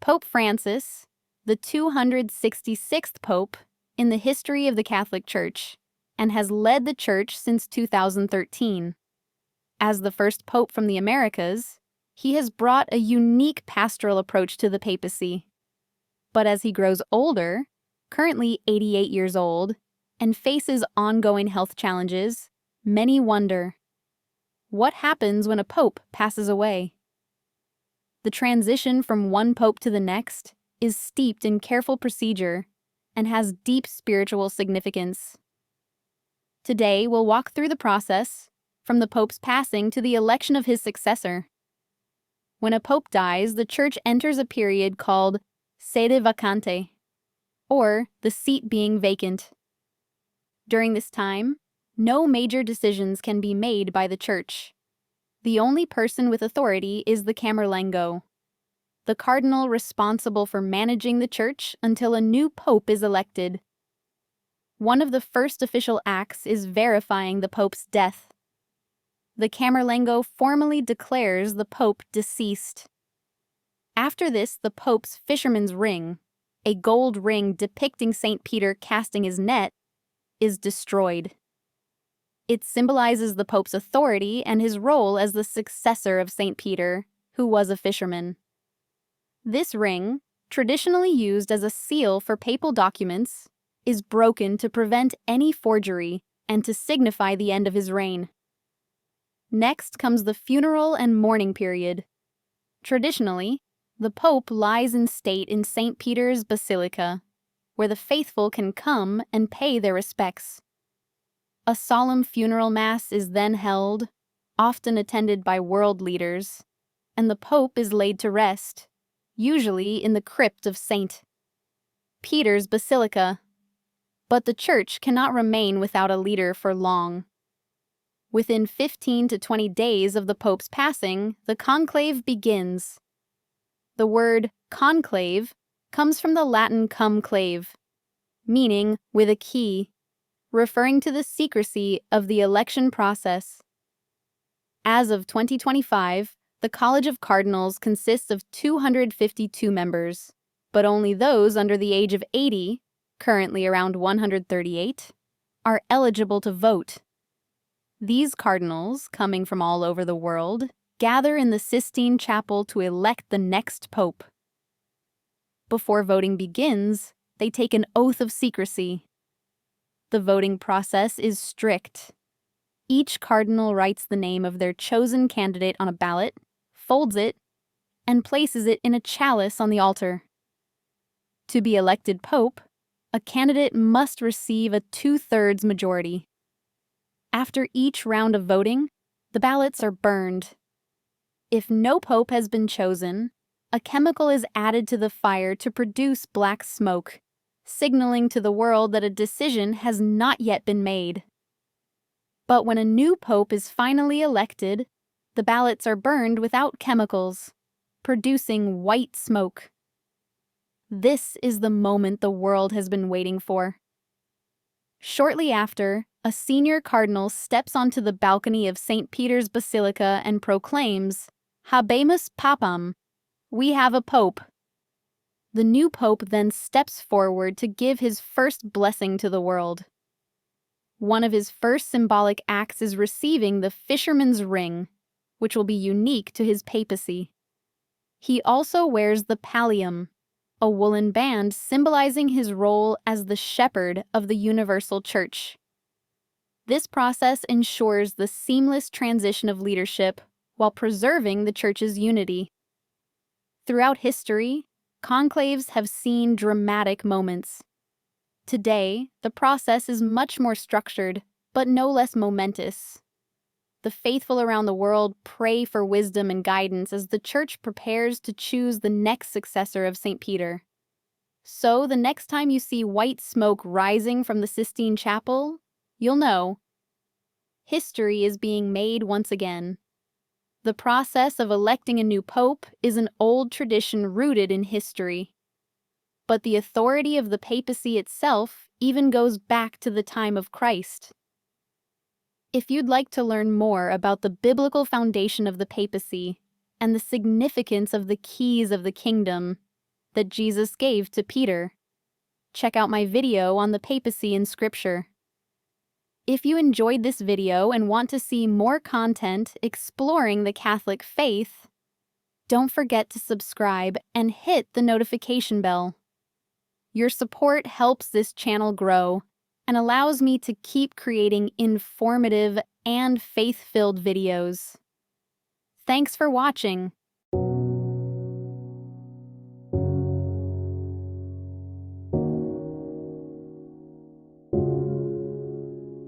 Pope Francis, the 266th Pope in the history of the Catholic Church, and has led the Church since 2013. As the first Pope from the Americas, he has brought a unique pastoral approach to the papacy. But as he grows older, currently 88 years old, and faces ongoing health challenges, many wonder, what happens when a pope passes away? The transition from one pope to the next is steeped in careful procedure and has deep spiritual significance. Today, we'll walk through the process from the pope's passing to the election of his successor. When a pope dies, the Church enters a period called sede vacante, or the seat being vacant. During this time, no major decisions can be made by the Church. The only person with authority is the Camerlengo, the cardinal responsible for managing the Church until a new pope is elected. One of the first official acts is verifying the pope's death. The Camerlengo formally declares the pope deceased. After this, the pope's fisherman's ring, a gold ring depicting St. Peter casting his net, is destroyed. It symbolizes the pope's authority and his role as the successor of St. Peter, who was a fisherman. This ring, traditionally used as a seal for papal documents, is broken to prevent any forgery and to signify the end of his reign. Next comes the funeral and mourning period. Traditionally, the pope lies in state in St. Peter's Basilica, where the faithful can come and pay their respects. A solemn funeral mass is then held, often attended by world leaders, and the pope is laid to rest, usually in the crypt of St. Peter's Basilica. But the Church cannot remain without a leader for long. Within 15 to 20 days of the pope's passing, the conclave begins. The word conclave comes from the Latin cum clave, meaning with a key, referring to the secrecy of the election process. As of 2025, the College of Cardinals consists of 252 members, but only those under the age of 80, currently around 138, are eligible to vote. These cardinals, coming from all over the world, gather in the Sistine Chapel to elect the next pope. Before voting begins, they take an oath of secrecy. The voting process is strict. Each cardinal writes the name of their chosen candidate on a ballot, folds it, and places it in a chalice on the altar. To be elected pope, a candidate must receive a 2/3 majority. After each round of voting, the ballots are burned. If no pope has been chosen, a chemical is added to the fire to produce black smoke, signaling to the world that a decision has not yet been made. But when a new pope is finally elected, the ballots are burned without chemicals, producing white smoke. This is the moment the world has been waiting for. Shortly after, a senior cardinal steps onto the balcony of St. Peter's Basilica and proclaims, "Habemus Papam," we have a pope. The new pope then steps forward to give his first blessing to the world. One of his first symbolic acts is receiving the fisherman's ring, which will be unique to his papacy. He also wears the pallium, a woolen band symbolizing his role as the shepherd of the universal church. This process ensures the seamless transition of leadership while preserving the church's unity. Throughout history, conclaves have seen dramatic moments. Today, the process is much more structured, but no less momentous. The faithful around the world pray for wisdom and guidance as the Church prepares to choose the next successor of St. Peter. So, the next time you see white smoke rising from the Sistine Chapel, you'll know. History is being made once again. The process of electing a new pope is an old tradition rooted in history. But the authority of the papacy itself even goes back to the time of Christ. If you'd like to learn more about the biblical foundation of the papacy and the significance of the keys of the kingdom, that Jesus gave to Peter. Check out my video on the papacy in Scripture. If you enjoyed this video and want to see more content exploring the Catholic faith, don't forget to subscribe and hit the notification bell. Your support helps this channel grow and allows me to keep creating informative and faith-filled videos. Thanks for watching.